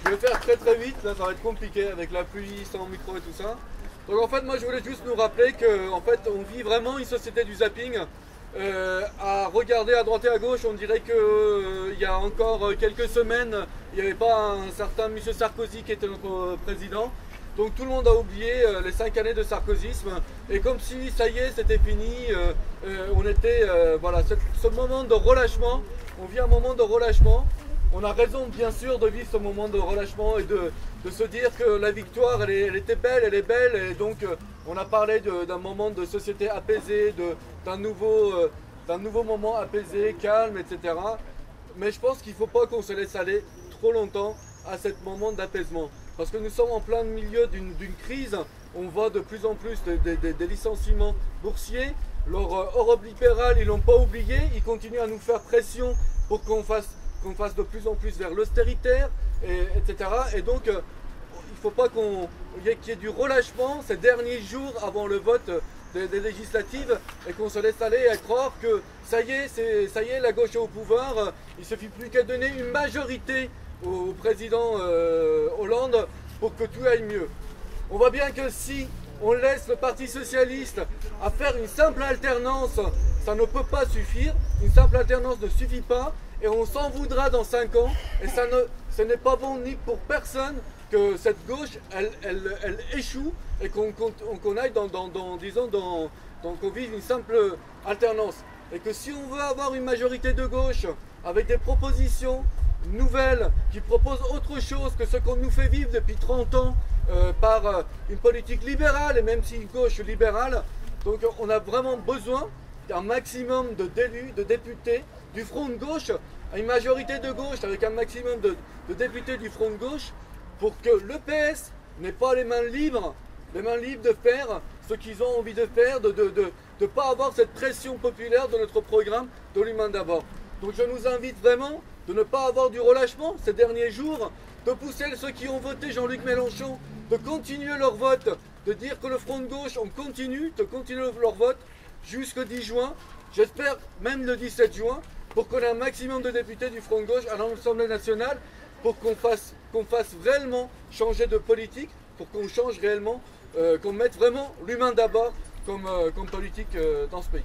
Je vais faire très très vite, là ça va être compliqué avec la pluie, sans micro et tout ça. Donc en fait moi je voulais juste nous rappeler que en fait on vit vraiment une société du zapping. À regarder à droite et à gauche, on dirait que il y a encore quelques semaines, il n'y avait pas un certain monsieur Sarkozy qui était notre président. Donc tout le monde a oublié les 5 années de sarkozysme. Et comme si ça y est, c'était fini, on était, voilà, ce moment de relâchement, on vit un moment de relâchement. On a raison bien sûr de vivre ce moment de relâchement et de se dire que la victoire elle était belle, elle est belle, et donc on a parlé d'un moment de société apaisée, d'un nouveau moment apaisé, calme, etc. Mais je pense qu'il ne faut pas qu'on se laisse aller trop longtemps à ce moment d'apaisement. Parce que nous sommes en plein milieu d'une crise, on voit de plus en plus des licenciements boursiers. Leur Europe libérale, ils ne l'ont pas oublié, ils continuent à nous faire pression pour qu'on fasse de plus en plus vers l'austéritaire, etc. Et donc, il ne faut pas qu'il y ait du relâchement ces derniers jours avant le vote des législatives et qu'on se laisse aller à croire que ça y est, la gauche est au pouvoir, il ne suffit plus qu'à donner une majorité au président Hollande pour que tout aille mieux. On voit bien que si on laisse le Parti Socialiste à faire une simple alternance, ça ne peut pas suffire, une simple alternance ne suffit pas, et on s'en voudra dans 5 ans, et ce n'est pas bon ni pour personne que cette gauche, elle échoue, et qu'on aille qu'on vive une simple alternance. Et que si on veut avoir une majorité de gauche, avec des propositions nouvelles, qui proposent autre chose que ce qu'on nous fait vivre depuis 30 ans, par une politique libérale, et même si une gauche libérale, donc on a vraiment besoin d'un maximum d'élus, de députés, du front de gauche, à une majorité de gauche, avec un maximum de députés du front de gauche, pour que le PS n'ait pas les mains libres de faire ce qu'ils ont envie de faire, de ne pas avoir cette pression populaire de notre programme de l'humain d'abord. Donc je nous invite vraiment de ne pas avoir du relâchement ces derniers jours, de pousser ceux qui ont voté Jean-Luc Mélenchon, de continuer leur vote, de dire que le front de gauche, on continue, de continuer leur vote jusqu'au 10 juin, j'espère même le 17 juin, pour qu'on ait un maximum de députés du front de gauche à l'Assemblée nationale, pour qu'on fasse réellement changer de politique, pour qu'on change réellement, qu'on mette vraiment l'humain d'abord comme politique dans ce pays.